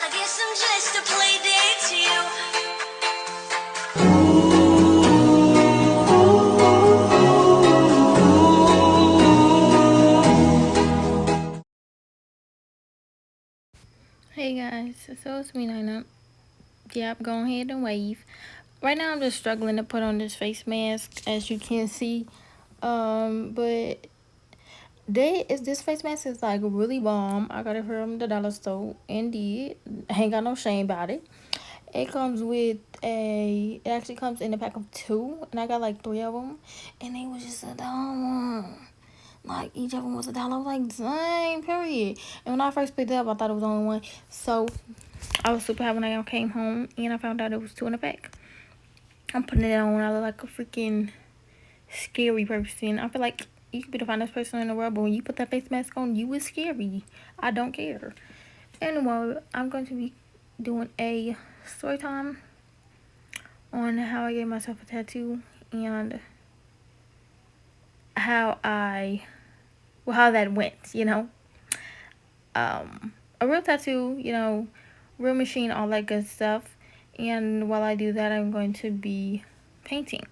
Hey guys, so it's me, Nina. Yep, go ahead and wave. Right now I'm just struggling to put on this face mask, as you can see. But this face mask is like really bomb. I got it from the dollar store. Indeed, I ain't got no shame about it. It actually comes in a pack of 2, and I got like 3 of them, and they was just $1. Like, each of them was $1. I was like, dang, period. And when I first picked it up, I thought it was only one. So I was super happy when I came home and I found out it was 2 in a pack. I'm putting it on. I look like a freaking scary person. I feel like you could be the finest person in the world, but when you put that face mask on, you is scary. I don't care. Anyway, I'm going to be doing a story time on how I gave myself a tattoo and how that went, a real tattoo, real machine, all that good stuff. And while I do that, I'm going to be painting.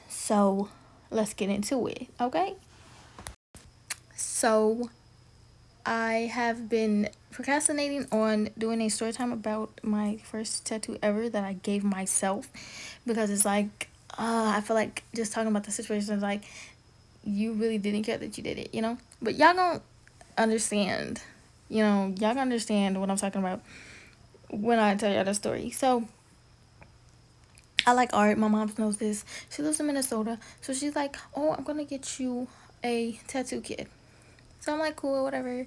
So let's get into it, okay? So I have been procrastinating on doing a story time about my first tattoo ever that I gave myself, because it's like, I feel like just talking about the situation is like, you really didn't care that you did it, But y'all don't understand, y'all can understand what I'm talking about when I tell y'all the story. So I like art. My mom knows this. She lives in Minnesota. So she's like, oh, I'm going to get you a tattoo kit. So I'm like, cool, whatever.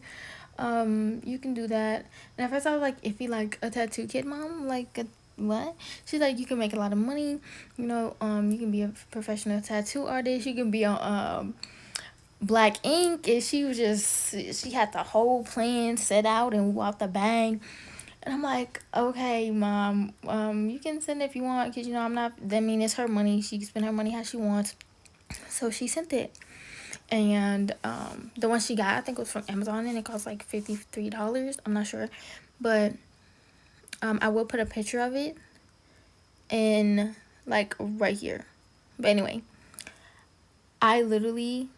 You can do that. And at first I was like, iffy, like a tattoo kit, mom? Like, what? She's like, you can make a lot of money. You you can be a professional tattoo artist. You can be on Black Ink. And she had the whole plan set out and walked the bang. And I'm like, okay, mom, you can send it if you want, because, it's her money. She can spend her money how she wants. So she sent it. And the one she got, I think it was from Amazon, and it cost like $53. I'm not sure. But I will put a picture of it in, like, right here. But anyway, I literally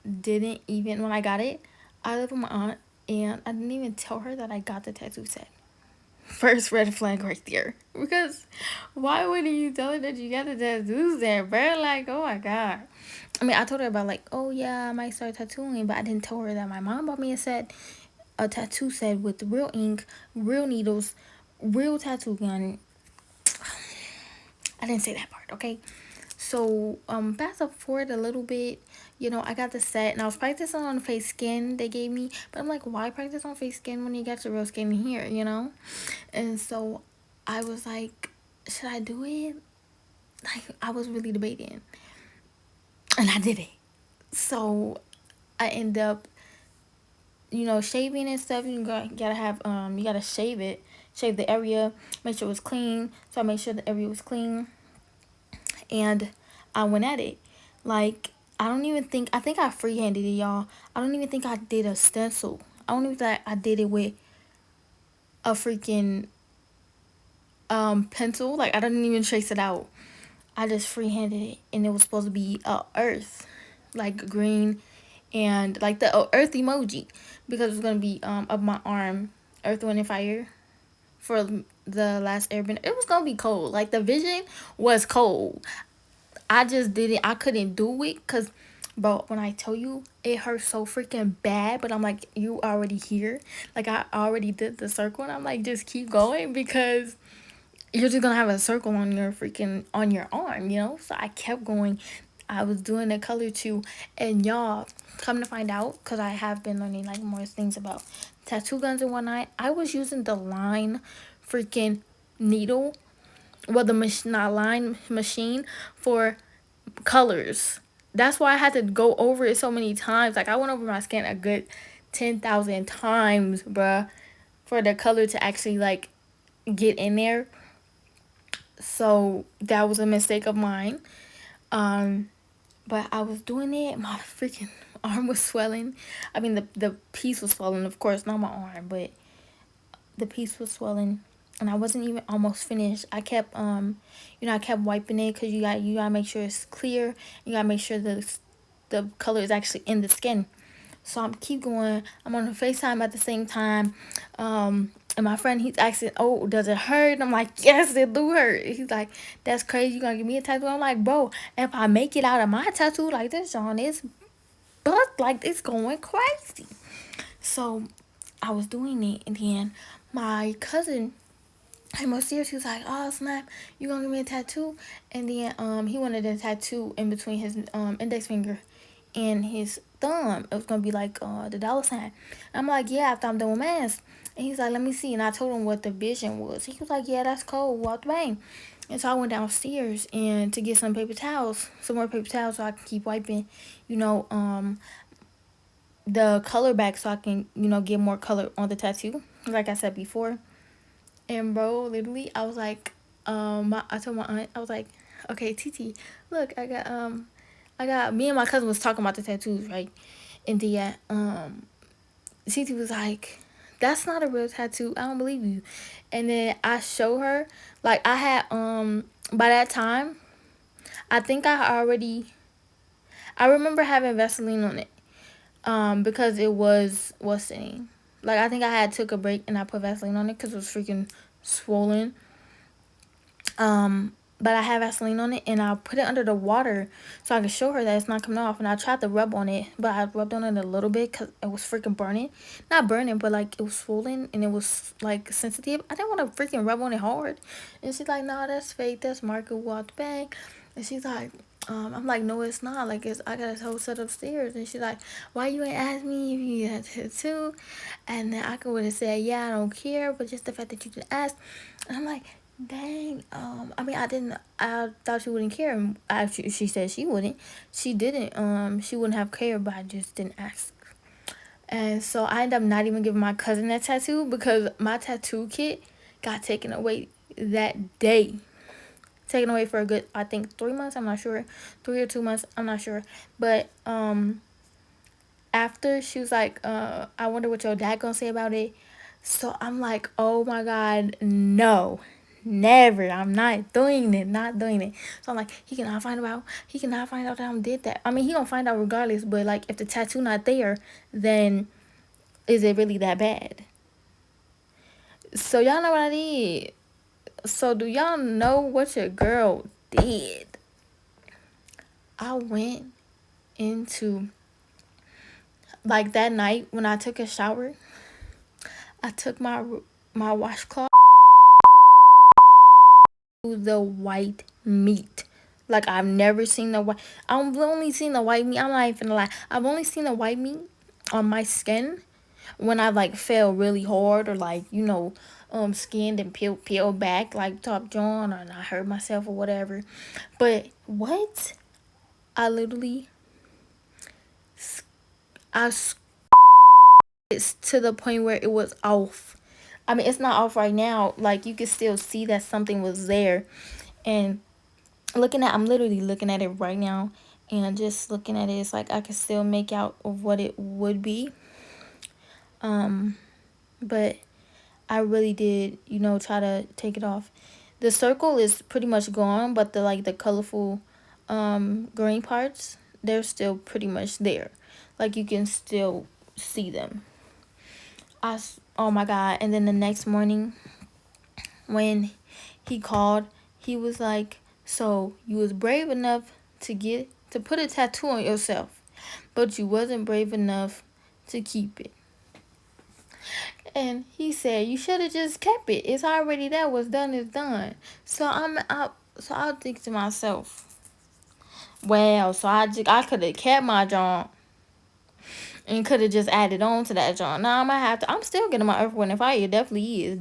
didn't even, when I got it, I lived with my aunt, and I didn't even tell her that I got the tattoo set. First red flag right there. Because why wouldn't you tell her that you got the tattoos there, bro? Like, oh my god. I mean, I told her about, like, oh yeah, I might start tattooing, but I didn't tell her that my mom bought me a tattoo set with real ink, real needles, real tattoo gun. I didn't say that part, okay? So, fast forward a little bit, I got the set, and I was practicing on face skin they gave me, but I'm like, why practice on face skin when you got your real skin here, And so, I was like, should I do it? Like, I was really debating, and I did it. So, I end up, shaving and stuff. You gotta have, you gotta shave the area, make sure it was clean. So, I made sure the area was clean, and I went at it. Like, I think I freehanded it, y'all. I don't even think I did a stencil. I don't even think I did it with a freaking pencil. Like, I didn't even trace it out. I just freehanded it, and it was supposed to be earth, like green, and like the earth emoji, because it was gonna be up my arm, Earth, Wind, and Fire, for the last Airbender. It was gonna be cold. Like, the vision was cold. I just didn't. I couldn't do it because, bro, when I tell you, it hurt so freaking bad. But I'm like, you already here. Like, I already did the circle, and I'm like, just keep going, because you're just gonna have a circle on your arm, So I kept going. I was doing the color too, and y'all, come to find out, because I have been learning, like, more things about tattoo guns and whatnot. I was using the line freaking needle, well, the line machine for colors. That's why I had to go over it so many times. Like, I went over my skin a good 10,000 times, bruh, for the color to actually, like, get in there. So that was a mistake of mine. But I was doing it. My freaking arm was swelling. I mean, the piece was swelling, of course, not my arm, but the piece was swelling, and I wasn't even almost finished. I kept I kept wiping it, because you gotta make sure it's clear. You gotta make sure the color is actually in the skin. So I'm keep going. I'm on the FaceTime at the same time. And my friend, he's asking, "Oh, does it hurt?" And I'm like, "Yes, it do hurt." He's like, "That's crazy. You gonna give me a tattoo?" I'm like, "Bro, if I make it out of my tattoo like this, John, it's but like it's going crazy." So I was doing it, and then my cousin came upstairs. He was like, "Oh snap, you gonna give me a tattoo?" And then he wanted a tattoo in between his index finger and his thumb. It was gonna be like the dollar sign. I'm like, "Yeah, after I'm done with mask." And he's like, "Let me see." And I told him what the vision was. He was like, "Yeah, that's cool. Walked away." And so I went downstairs and to get some paper towels, some more paper towels, so I can keep wiping, you know, the color back, so I can, get more color on the tattoo, like I said before. And bro, literally, I was like, I told my aunt, I was like, "Okay, TT, look, I got me and my cousin was talking about the tattoos, right?" And the TT was like, "That's not a real tattoo. I don't believe you." And then I show her, like I had by that time, I think I remember having Vaseline on it. Because it was, what's the name? Like I think I had took a break and I put Vaseline on it because it was freaking swollen. But I had Vaseline on it and I put it under the water so I could show her that it's not coming off. And I tried to rub on it, but I rubbed on it a little bit because it was freaking burning. Not burning, but like it was swollen and it was like sensitive. I didn't want to freaking rub on it hard. And she's like, "No, that's fake. That's Marco walked back." And she's like, I'm like, "No, it's not. Like, I got a whole set upstairs." And she's like, "Why you ain't ask me if you had tattoo?" And then I could have said, "Yeah, I don't care," but just the fact that you didn't ask. And I'm like, dang. I mean, I thought she wouldn't care. She said she wouldn't. She didn't. She wouldn't have cared, but I just didn't ask. And so I ended up not even giving my cousin that tattoo because my tattoo kit got taken away that day. Taken away for a good, I think, 3 months. I'm not sure, 3 or 2 months. I'm not sure. But after she was like, "I wonder what your dad gonna say about it." So I'm like, "Oh my God, no, never. I'm not doing it, not doing it." So I'm like, he cannot find out that I did that. I mean, he gonna find out regardless, but like if the tattoo not there, then is it really that bad? So y'all know what I did. So do y'all know what your girl did? I went into, like, that night when I took a shower, I took my washcloth to the white meat. Like I've never seen the white. I've only seen the white meat. I'm not even gonna lie. I've only seen the white meat on my skin when I like fell really hard or like skinned and peeled back like Top John, or I hurt myself or whatever. But what? I literally I it's to the point where it was off. I mean, it's not off right now. Like you could still see that something was there, and I'm literally looking at it right now, and just looking at it, it's like I can still make out of what it would be. But I really did, try to take it off. The circle is pretty much gone, but the colorful green parts, they're still pretty much there. Like you can still see them. Oh my God. And then the next morning when he called, he was like, "So you was brave enough to put a tattoo on yourself, but you wasn't brave enough to keep it." And he said, "You should have just kept it. It's already there. What's done is done." So I think to myself, well, so I could have kept my job and could have just added on to that job. Now I'm still getting my Earth, Wind, and Fire. Definitely is.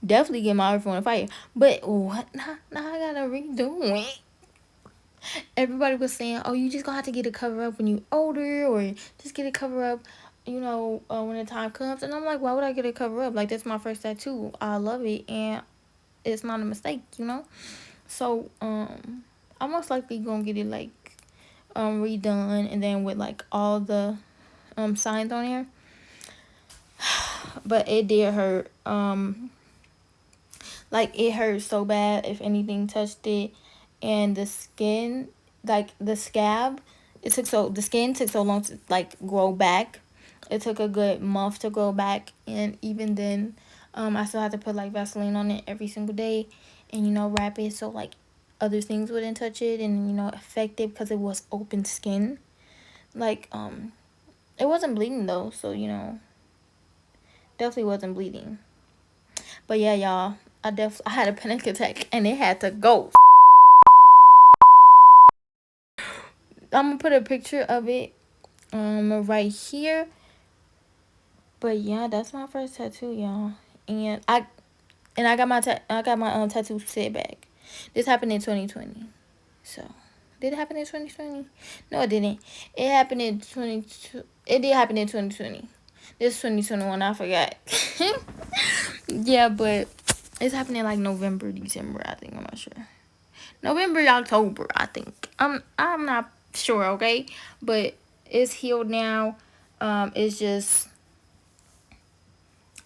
Definitely get my Earth, Wind, and Fire. But what? Now I gotta redo it. Everybody was saying, "Oh, you just gonna have to get it covered up when you older, or just get it covered up, when the time comes." And I'm like, why would I get it covered up? Like that's my first tattoo. I love it, and it's not a mistake. So I'm most likely gonna get it like redone, and then with like all the signs on here. but it did hurt. Like it hurt so bad if anything touched it, and the skin, like the scab, the skin took so long to like grow back. It took a good month to grow back, and even then, I still had to put like Vaseline on it every single day, and wrap it so like other things wouldn't touch it and affect it because it was open skin. Like it wasn't bleeding though, so definitely wasn't bleeding. But yeah, y'all, I had a panic attack and it had to go. I'm gonna put a picture of it right here. But yeah, that's my first tattoo, y'all. And I got my tattoo set back. This happened in 2020. So, did it happen in 2020? No, it didn't. It happened in 22. It did happen in 2020. This 2021, I forgot. Yeah, but it's happening like November, December, I think. I'm not sure. November, October, I think. I'm not sure, okay? But it's healed now. It's just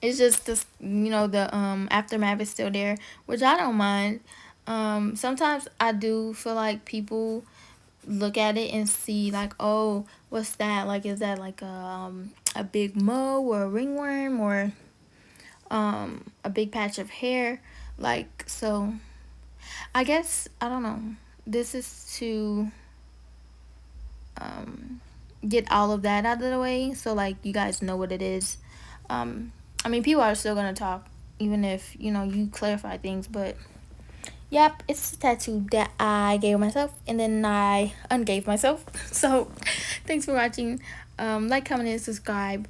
this, the aftermath is still there, which I don't mind. Sometimes I do feel like people look at it and see like, oh, what's that? Like, is that like a big mole or a ringworm or a big patch of hair? Like, so I guess I don't know. This is to get all of that out of the way, so like you guys know what it is. I mean, people are still gonna talk even if you clarify things, but yep, it's a tattoo that I gave myself and then I ungave myself. So thanks for watching. Like, comment, and subscribe.